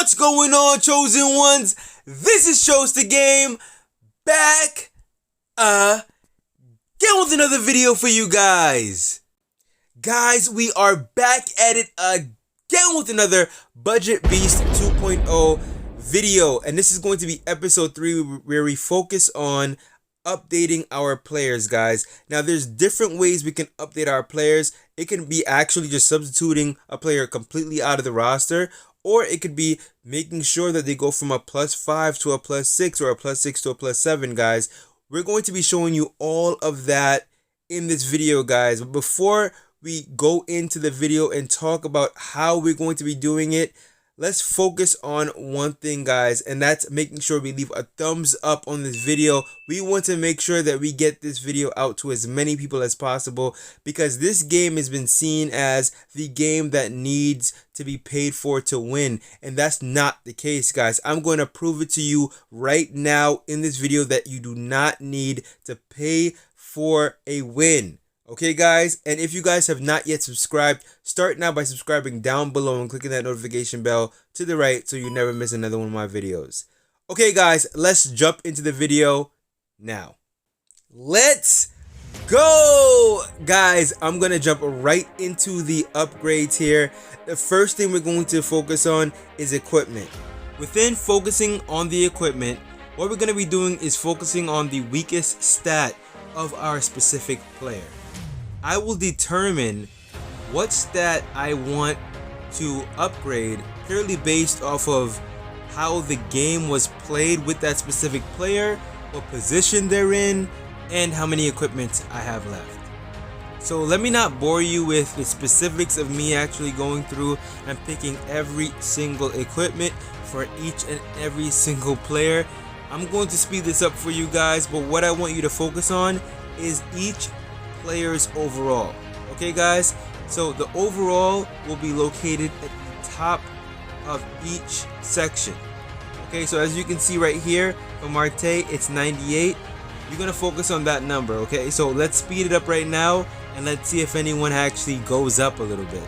What's going on, chosen ones? This is Shows the Game back again with another video for you guys. Guys, we are back at it again with another Budget Beast 2.0 video, and this is going to be episode 3 where we focus on updating our players, guys. Now, there's different ways we can update our players. It can be actually just substituting a player completely out of the roster, or it could be making sure that they go from a +5 to a +6 or a +6 to a +7, guys. We're going to be showing you all of that in this video, guys. But before we go into the video and talk about how we're going to be doing it, let's focus on one thing, guys, and that's making sure we leave a thumbs up on this video. We want to make sure that we get this video out to as many people as possible, because this game has been seen as the game that needs to be paid for to win, and that's not the case, guys. I'm going to prove it to you right now in this video that you do not need to pay for a win. Okay, guys, and if you guys have not yet subscribed, start now by subscribing down below and clicking that notification bell to the right so you never miss another one of my videos. Okay, guys, let's jump into the video now. Let's go! Guys, I'm going to jump right into the upgrades here. The first thing we're going to focus on is equipment. Within focusing on the equipment, what we're going to be doing is focusing on the weakest stat of our specific player. I will determine what stat I want to upgrade purely based off of how the game was played with that specific player, what position they're in, and how many equipment I have left. So let me not bore you with the specifics of me actually going through and picking every single equipment for each and every single player. I'm going to speed this up for you guys, but what I want you to focus on is each players overall. Okay, guys, so the overall will be located at the top of each section. Okay, so as you can see right here for Marte, it's 98. You're gonna focus on that number. Okay, so let's speed it up right now and let's see if anyone actually goes up a little bit.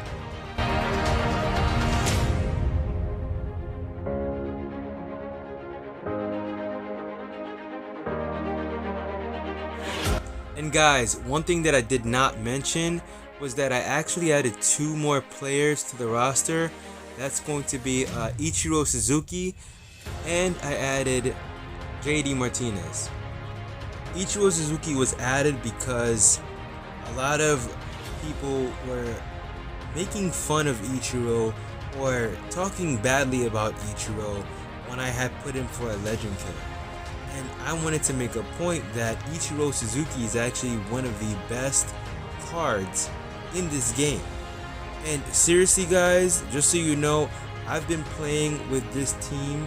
And guys, one thing that I did not mention was that I actually added 2 more players to the roster. That's going to be Ichiro Suzuki, and I added JD Martinez. Ichiro Suzuki was added because a lot of people were making fun of Ichiro or talking badly about Ichiro when I had put him for a legend killer. And I wanted to make a point that Ichiro Suzuki is actually one of the best cards in this game. And seriously, guys, just so you know, I've been playing with this team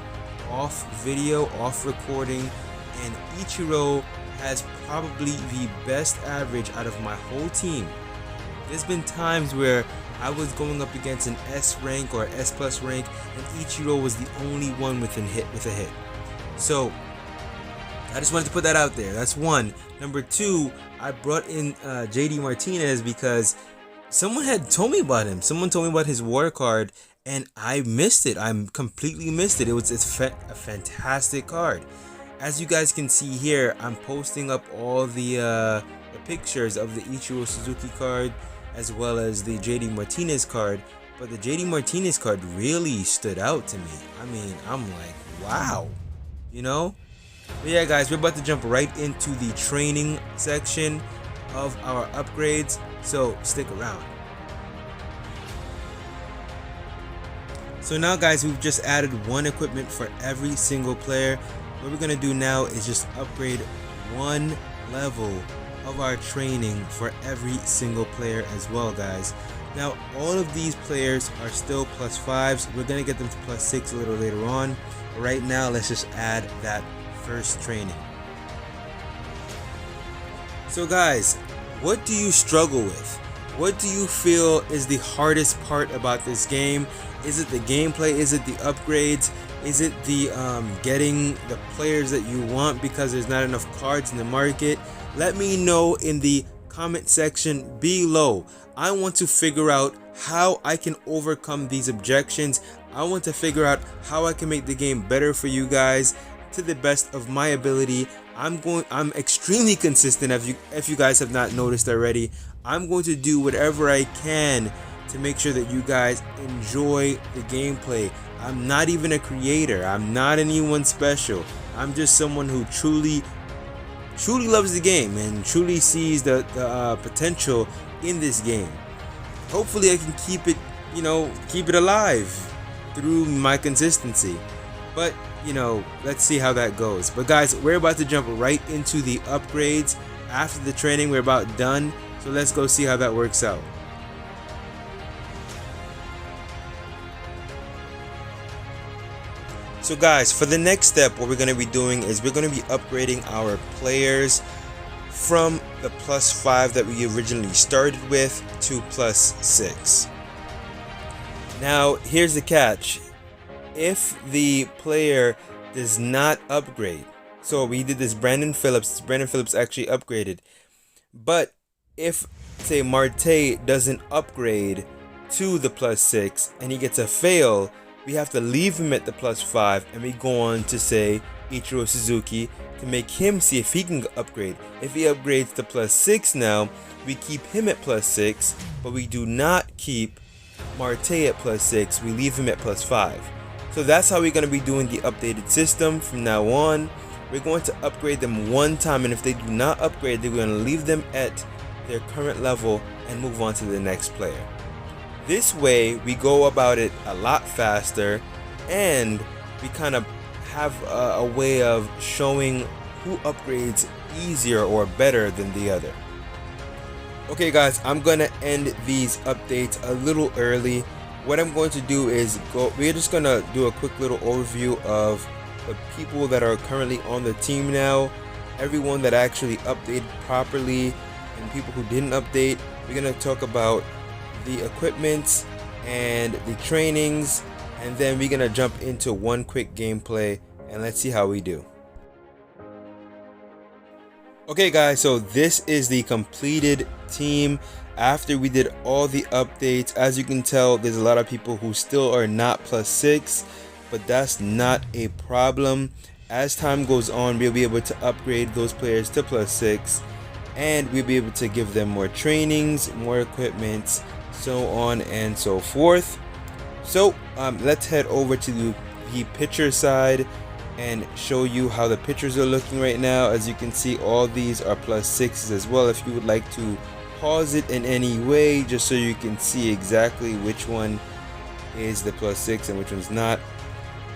off video, off recording, and Ichiro has probably the best average out of my whole team. There's been times where I was going up against an S rank or S plus rank, and Ichiro was the only one with a hit. So I just wanted to put that out there. That's one. Number 2, I brought in JD Martinez because someone had told me about him. Someone told me about his war card, and I missed it. I completely missed it. It's a fantastic card. As you guys can see here, I'm posting up all the pictures of the Ichiro Suzuki card as well as the JD Martinez card. But the JD Martinez card really stood out to me. I mean, I'm like, wow, you know? But yeah, guys, we're about to jump right into the training section of our upgrades, so stick around. So now, guys, we've just added 1 equipment for every single player. What we're gonna do now is just upgrade 1 level of our training for every single player as well, guys. Now, all of these players are still +5s. We're gonna get them to +6 a little later on. Right now, let's just add that first training. So guys, what do you struggle with? What do you feel is the hardest part about this game? Is it the gameplay? Is it the upgrades? Is it the getting the players that you want because there's not enough cards in the market? Let me know in the comment section below. I want to figure out how I can overcome these objections. I want to figure out how I can make the game better for you guys to the best of my ability. I'm extremely consistent. If you guys have not noticed already, I'm going to do whatever I can to make sure that you guys enjoy the gameplay. I'm not even a creator. I'm not anyone special. I'm just someone who truly loves the game and truly sees the potential in this game. Hopefully I can keep it alive through my consistency. But let's see how that goes. But guys, we're about to jump right into the upgrades. After the training, we're about done. So let's go see how that works out. So guys, for the next step, what we're going to be doing is we're going to be upgrading our players from the +5 that we originally started with to +6. Now, here's the catch. If the player does not upgrade, so we did this Brandon Phillips actually upgraded, but if, say, Marte doesn't upgrade to the +6 and he gets a fail, we have to leave him at the +5 and we go on to, say, Ichiro Suzuki to make him see if he can upgrade. If he upgrades to +6 now, we keep him at +6, but we do not keep Marte at +6. We leave him at +5. So that's how we're going to be doing the updated system from now on. We're going to upgrade them one time, and if they do not upgrade, they're going to leave them at their current level and move on to the next player. This way, we go about it a lot faster, and we kind of have a way of showing who upgrades easier or better than the other. Okay guys, I'm going to end these updates a little early. What I'm going to do is we're just going to do a quick little overview of the people that are currently on the team now, everyone that actually updated properly, and people who didn't update. We're going to talk about the equipment and the trainings, and then we're gonna jump into one quick gameplay and let's see how we do. Okay guys, so this is the completed team after we did all the updates. As you can tell, there's a lot of people who still are not +6, but that's not a problem. As time goes on, we'll be able to upgrade those players to +6, and we'll be able to give them more trainings, more equipment, so on and so forth. So let's head over to the pitcher side and show you how the pitchers are looking right now. As you can see, all these are +6s as well. If you would like to pause it in any way, just so you can see exactly which one is the +6 and which one's not.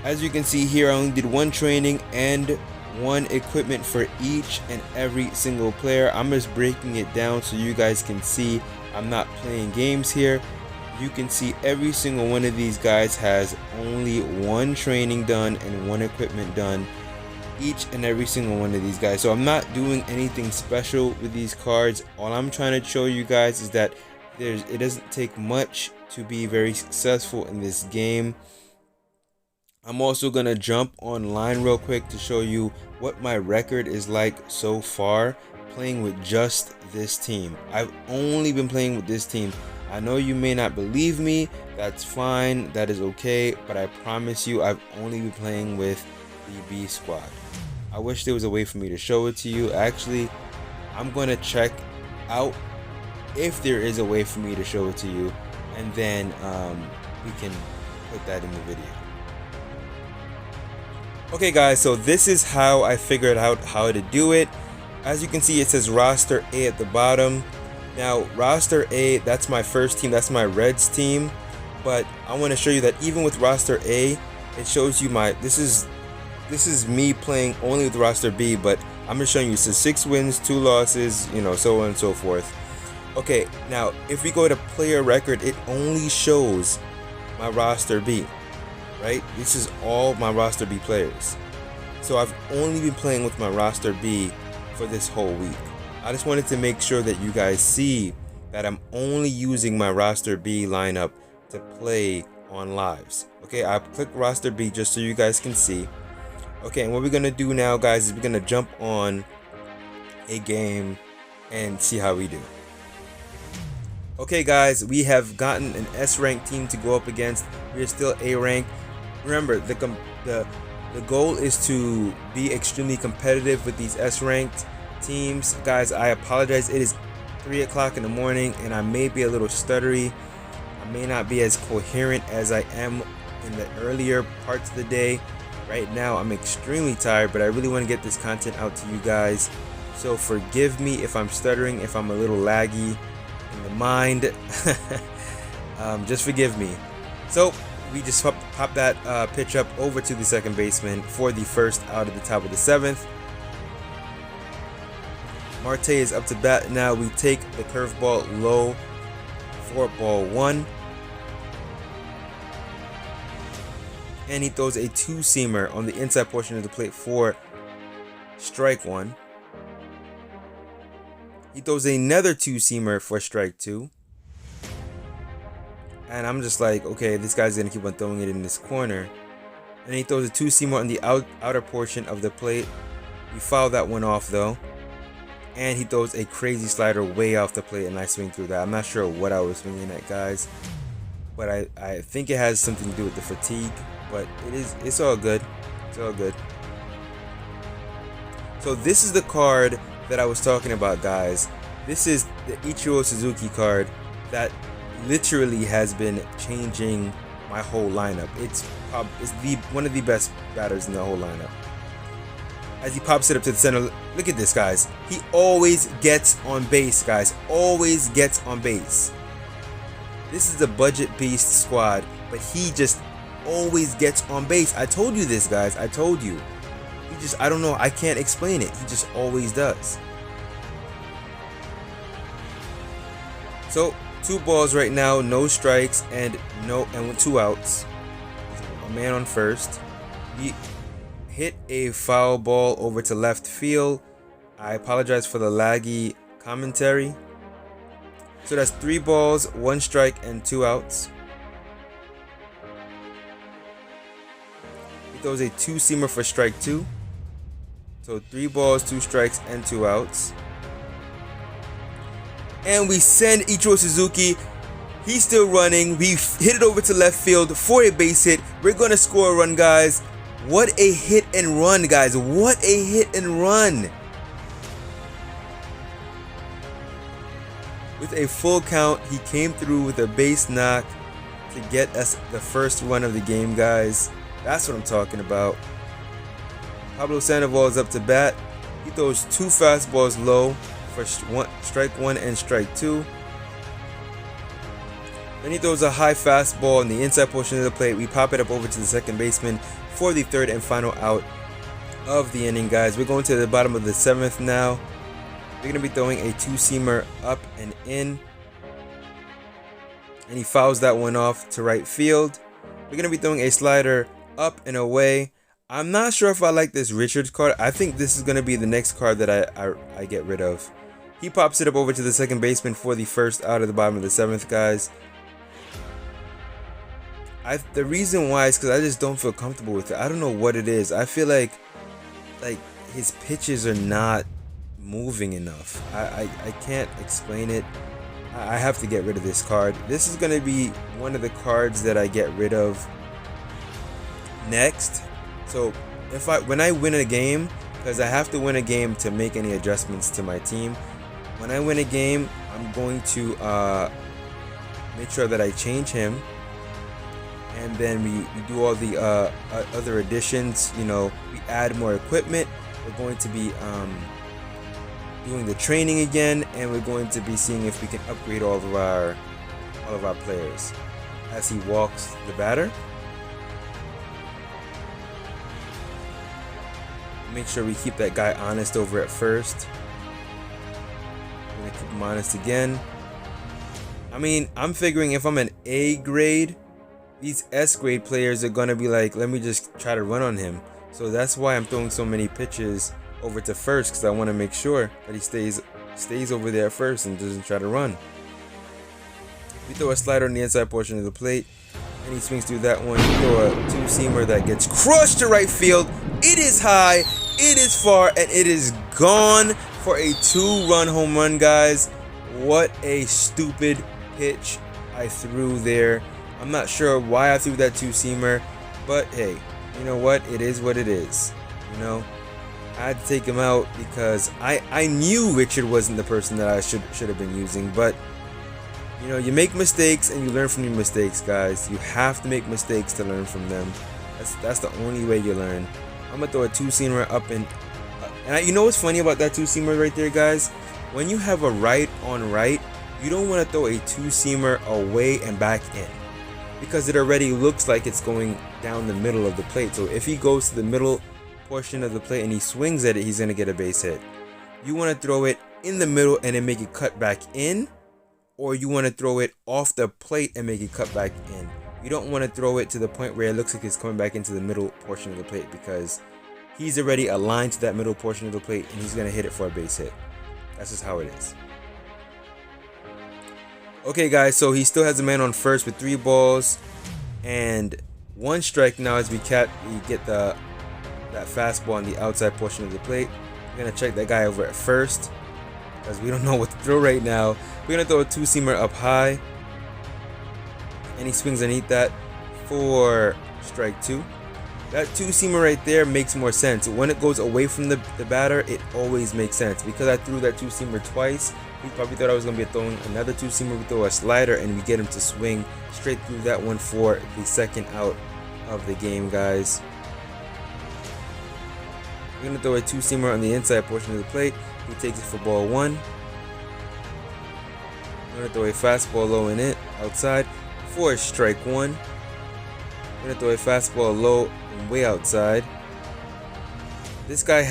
As you can see here, I only did one training and one equipment for each and every single player. I'm just breaking it down so you guys can see I'm not playing games here. You can see every single one of these guys has only one training done and one equipment done, each and every single one of these guys. So I'm not doing anything special with these cards. All I'm trying to show you guys is that it doesn't take much to be very successful in this game. I'm also gonna jump online real quick to show you what my record is like so far playing with just this team. I've only been playing with this team. I know you may not believe me, that's fine, that is okay, but I promise you I've only been playing with the B squad. I wish there was a way for me to show it to you. Actually, I'm gonna check out if there is a way for me to show it to you, and then we can put that in the video. Okay guys, so this is how I figured out how to do it. As you can see, it says roster A at the bottom. Now roster A, that's my first team, that's my Reds team, but I want to show you that even with roster A, it shows you this is me playing only with roster B, but I'm just showing you, so 6 wins, 2 losses, so on and so forth. Okay, now if we go to player record, it only shows my roster B, right? This is all my roster B players. So I've only been playing with my roster B for this whole week. I just wanted to make sure that you guys see that I'm only using my roster B lineup to play on lives. Okay, I click roster B just so you guys can see. Okay, and what we're gonna do now, guys, is we're gonna jump on a game and see how we do. Okay guys, we have gotten an S-ranked team to go up against. We are still A-ranked. Remember, the goal is to be extremely competitive with these S-ranked teams. Guys, I apologize. It is 3 o'clock in the morning and I may be a little stuttery. I may not be as coherent as I am in the earlier parts of the day. Right now, I'm extremely tired, but I really want to get this content out to you guys. So forgive me if I'm stuttering, if I'm a little laggy in the mind. Just forgive me. So we just pop that pitch up over to the second baseman for the first out of the top of the 7th. Marte is up to bat now. We take the curveball low for ball 1. And he throws a 2-seamer on the inside portion of the plate for strike 1. He throws another 2-seamer for strike 2. And I'm just like, okay, this guy's going to keep on throwing it in this corner. And he throws a 2-seamer on the outer portion of the plate. We foul that one off though. And he throws a crazy slider way off the plate and I swing through that. I'm not sure what I was swinging at, guys. But I think it has something to do with the fatigue. But it's all good. It's all good. So this is the card that I was talking about, guys. This is the Ichiro Suzuki card that literally has been changing my whole lineup. It's one of the best batters in the whole lineup. As he pops it up to the center, look at this, guys. He always gets on base, guys. Always gets on base. This is the budget beast squad, but he just always gets on base. I told you this, guys. I told you. I don't know. I can't explain it. He just always does. So 2 balls right now, no strikes and 2 outs. A man on first. We hit a foul ball over to left field. I apologize for the laggy commentary. So that's 3 balls, 1 strike and 2 outs. He throws a 2-seamer for strike 2. So 3 balls, 2 strikes and 2 outs. And we send Ichiro Suzuki. He's still running. We hit it over to left field for a base hit. We're going to score a run, guys. What a hit and run, guys. What a hit and run. With a full count, he came through with a base knock to get us the first run of the game, guys. That's what I'm talking about. Pablo Sandoval is up to bat. He throws 2 fastballs low for strike 1 and strike 2. Then he throws a high fastball in the inside portion of the plate. We pop it up over to the second baseman for the third and final out of the inning, guys. We're going to the bottom of the 7th now. We're going to be throwing a 2-seamer up and in. And he fouls that one off to right field. We're going to be throwing a slider up and away. I'm not sure if I like this Richards card. I think this is going to be the next card that I get rid of. He pops it up over to the second baseman for the first out of the bottom of the 7th, guys. The reason why is because I just don't feel comfortable with it. I don't know what it is. I feel like his pitches are not moving enough. I can't explain it. I have to get rid of this card. This is going to be one of the cards that I get rid of next. So when I win a game, because I have to win a game to make any adjustments to my team. When I win a game, I'm going to make sure that I change him. And then we do all the other additions. You know, we add more equipment. We're going to be doing the training again, and we're going to be seeing if we can upgrade all of our players as he walks the batter. Make sure we keep that guy honest over at first. We're gonna keep him honest again. I mean, I'm figuring if I'm an A grade, these S grade players are gonna be like, let me just try to run on him. So that's why I'm throwing so many pitches over to first, because I want to make sure that he stays over there first and doesn't try to run. We throw a slider on the inside portion of the plate, and he swings through that one. We throw a 2-seamer that gets crushed to right field. It is high, it is far, and it is gone for a 2-run home run, guys. What a stupid pitch I threw there. I'm not sure why I threw that two-seamer, but hey, you know what? It is what it is. You know, I had to take him out because I knew Richard wasn't the person that I should have been using, but you know, you make mistakes and you learn from your mistakes, guys. You have to make mistakes to learn from them. That's the only way you learn. I'm gonna throw a two-seamer up and you know what's funny about that two-seamer right there, guys? When you have a right on right, you don't want to throw a two-seamer away and back in, because it already looks like it's going down the middle of the plate. So if he goes to the middle portion of the plate and he swings at it, he's gonna get a base hit. You want to throw it in the middle and then make it cut back in, or you want to throw it off the plate and make it cut back in. You don't want to throw it to the point where it looks like it's coming back into the middle portion of the plate, because he's already aligned to that middle portion of the plate and he's gonna hit it for a base hit. That's just how it is. Okay, guys, so he still has a man on first with 3 balls and 1 strike now as we get that fastball on the outside portion of the plate. We're gonna check that guy over at first because we don't know what to throw right now. We're gonna throw a two-seamer up high, and he swings underneath that for strike 2. That two-seamer right there makes more sense. When it goes away from the batter, it always makes sense. Because I threw that two-seamer twice, he probably thought I was going to be throwing another two-seamer. We throw a slider and we get him to swing straight through that one for the second out of the game, guys. We're going to throw a two-seamer on the inside portion of the plate. He takes it for ball 1. We're going to throw a fastball low in it, outside, for strike 1. We're going to throw a fastball low and way outside. This guy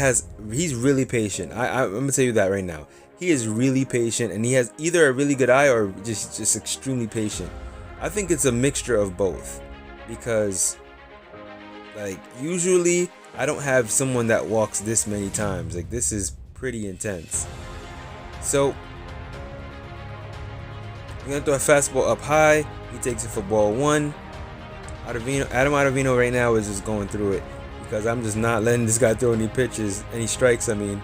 he's really patient. I'm going to tell you that right now. He is really patient, and he has either a really good eye or just extremely patient. I think it's a mixture of both, because like usually I don't have someone that walks this many times. Like, this is pretty intense. So we're going to throw a fastball up high. He takes it for ball 1. Adam Ottavino right now is just going through it because I'm just not letting this guy throw any pitches, any strikes. I mean,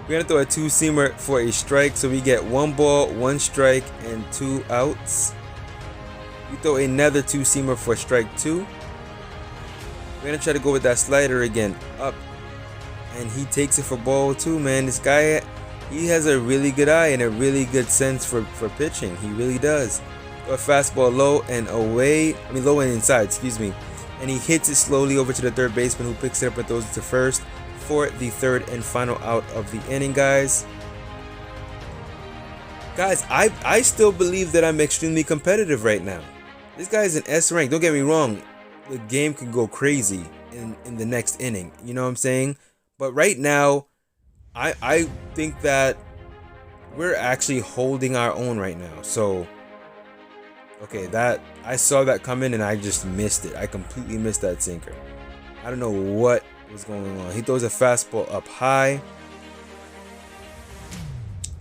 we're gonna throw a two-seamer for a strike, so we get 1 ball, 1 strike, and 2 outs. We throw another two-seamer for strike 2. We're gonna try to go with that slider again, up, and he takes it for ball 2. Man, this guy, he has a really good eye and a really good sense for pitching. He really does. A fastball low and away, low and inside, excuse me, and he hits it slowly over to the third baseman, who picks it up and throws it to first for the third and final out of the inning, guys. I still believe that I'm extremely competitive right now. This guy is an S rank. Don't get me wrong, the game could go crazy in the next inning, you know what I'm saying? But right now, I think that we're actually holding our own right now. So okay, that I saw that coming and I just missed it. I completely missed that sinker. I don't know what was going on. He throws a fastball up high.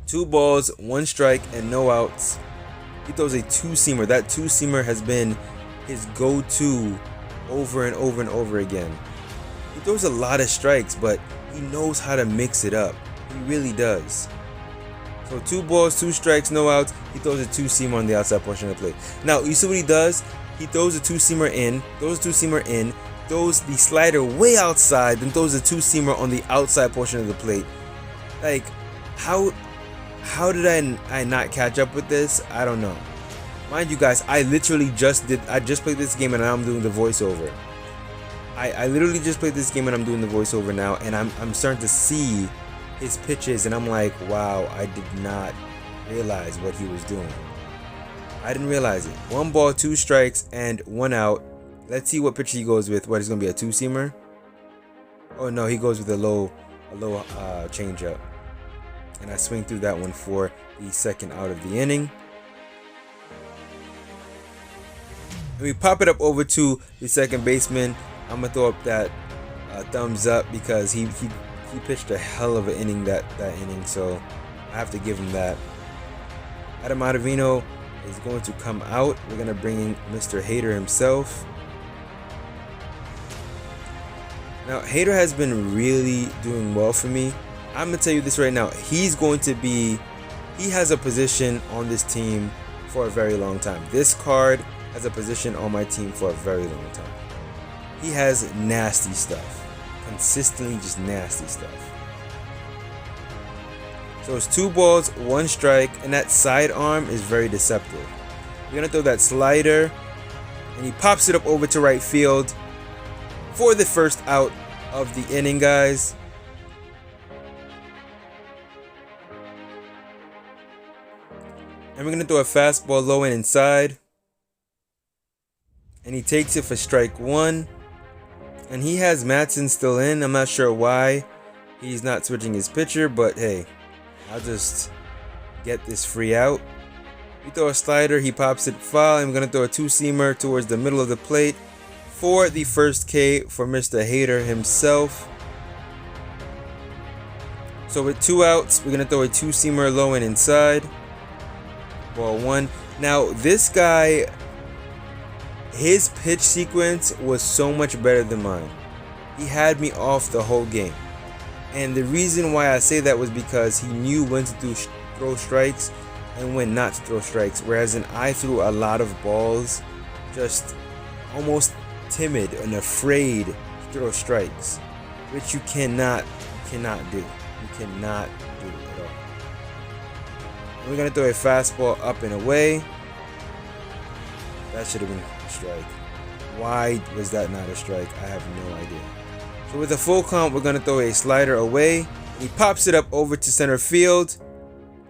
2 balls, 1 strike, and no outs. He throws a two-seamer. That two-seamer has been his go-to over and over and over again. He throws a lot of strikes, but he knows how to mix it up. He really does. So 2 balls, 2 strikes, no outs. He throws a two-seamer on the outside portion of the plate. Now, you see what he does? He throws a two-seamer in, throws the slider way outside, then throws a two-seamer on the outside portion of the plate. Like, how did I not catch up with this? I don't know. Mind you guys, I just played this game and now I'm doing the voiceover. I literally just played this game and I'm doing the voiceover now, and I'm starting to see his pitches, and I'm like, wow, I did not realize what he was doing. I didn't realize it. 1 ball, 2 strikes, and 1 out. Let's see what pitch he goes with. What is going to be a two-seamer? Oh no, he goes with a low changeup, and I swing through that one for the second out of the inning. And we pop it up over to the second baseman. I'm gonna throw up that thumbs up because he pitched a hell of an inning that inning, so I have to give him that. Adam Ottavino is going to come out. We're going to bring in Mr. Hader himself. Now, Hader has been really doing well for me. I'm going to tell you this right now. He has a position on this team for a very long time. This card has a position on my team for a very long time. He has nasty stuff. Consistently just nasty stuff. So it's 2 balls, 1 strike, and that sidearm is very deceptive. We're gonna throw that slider, and he pops it up over to right field for the first out of the inning, guys. And we're gonna throw a fastball low and inside, and he takes it for strike 1. And he has Matson still in. I'm not sure why he's not switching his pitcher, but hey, I'll just get this free out. We throw a slider, he pops it foul, and we're gonna throw a 2-seamer towards the middle of the plate for the first K for Mr. Hater himself. So with 2 outs, we're gonna throw a 2-seamer low and inside. Ball 1. Now this guy, his pitch sequence was so much better than mine. He had me off the whole game. And the reason why I say that was because he knew when to throw strikes and when not to throw strikes. Whereas I threw a lot of balls, just almost timid and afraid to throw strikes, which you cannot do. You cannot do at all. And we're gonna throw a fastball up and away. That should have been a strike. Why was that not a strike? I have no idea. So with a full count, we're gonna throw a slider away. He pops it up over to center field,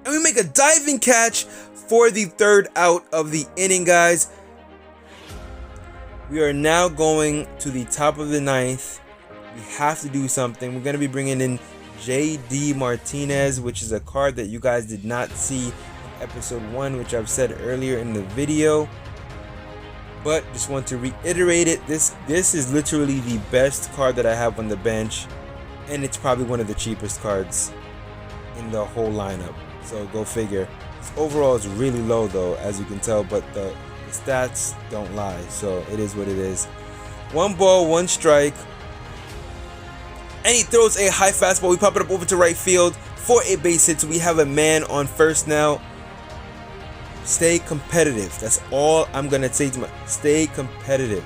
and we make a diving catch for the 3rd out of the inning, guys. We are now going to the top of the 9th. We have to do something. We're gonna be bringing in JD Martinez, which is a card that you guys did not see in episode 1, which I've said earlier in the video. But just want to reiterate it. This is literally the best card that I have on the bench, and it's probably one of the cheapest cards in the whole lineup. So go figure. His overall is really low though, as you can tell, but the stats don't lie. So it is what it is. 1 ball, 1 strike, and he throws a high fastball. We pop it up over to right field for a base hit. So we have a man on first now. Stay competitive. That's all I'm gonna say to stay competitive.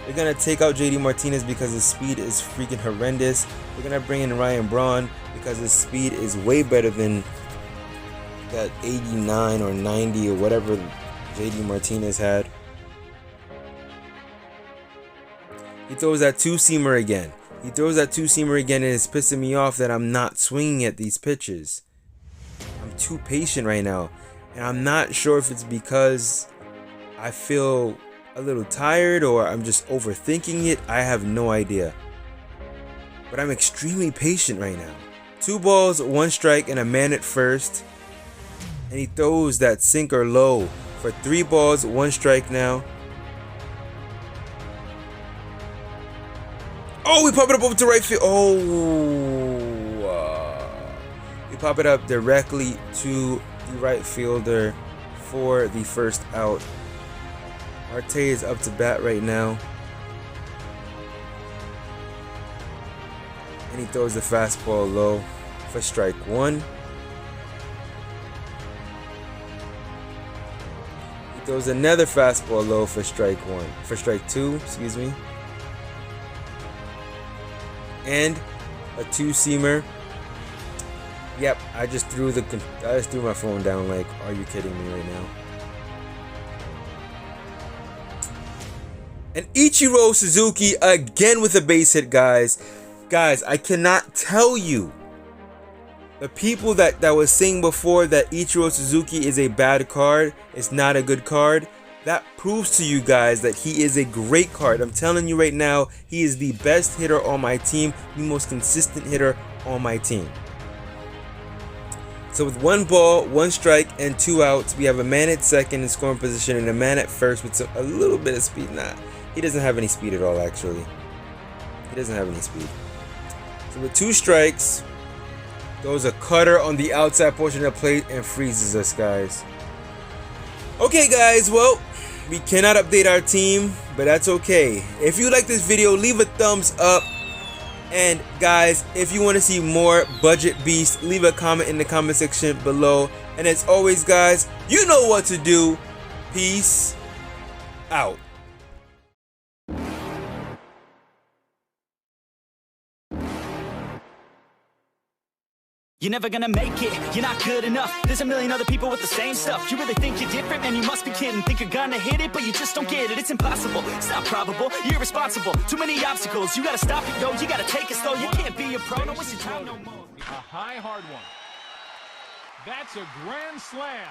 We're gonna take out JD Martinez because his speed is freaking horrendous. We're gonna bring in Ryan Braun because his speed is way better than that 89 or 90 or whatever JD Martinez had. He throws that 2-seamer again. And it's pissing me off that I'm not swinging at these pitches. I'm too patient right now. And I'm not sure if it's because I feel a little tired or I'm just overthinking it. I have no idea. But I'm extremely patient right now. 2 balls, 1 strike, and a man at first. And he throws that sinker low for 3 balls, 1 strike now. Oh, we pop it up over to right field. We pop it up directly to the right fielder for the first out. Marte is up to bat right now, and he throws the fastball low for strike 1. He throws another fastball low for strike 2, excuse me, and a 2-seamer. Yep, I just threw my phone down. Like, are you kidding me right now? And Ichiro Suzuki again with a base hit, guys. Guys, I cannot tell you. The people that was saying before that Ichiro Suzuki is a bad card, it's not a good card, that proves to you guys that he is a great card. I'm telling you right now, he is the best hitter on my team, the most consistent hitter on my team. So with 1 ball, 1 strike, and 2 outs, we have a man at second in scoring position and a man at first with a little bit of speed. Nah, he doesn't have any speed at all, actually. He doesn't have any speed. So with 2 strikes, throws a cutter on the outside portion of the plate and freezes us, guys. Okay, guys, well, we cannot update our team, but that's okay. If you like this video, leave a thumbs up. And guys, if you want to see more Budget Beast, leave a comment in the comment section below. And as always guys, you know what to do. Peace out. You're never gonna make it, you're not good enough. There's a million other people with the same stuff. You really think you're different? Man, you must be kidding. Think you're gonna hit it, but you just don't get it. It's impossible, it's not probable, you're irresponsible. Too many obstacles, you gotta stop it, yo. You gotta take it slow, you can't be a pro. No, waste your time no more. A high, hard one. That's a grand slam.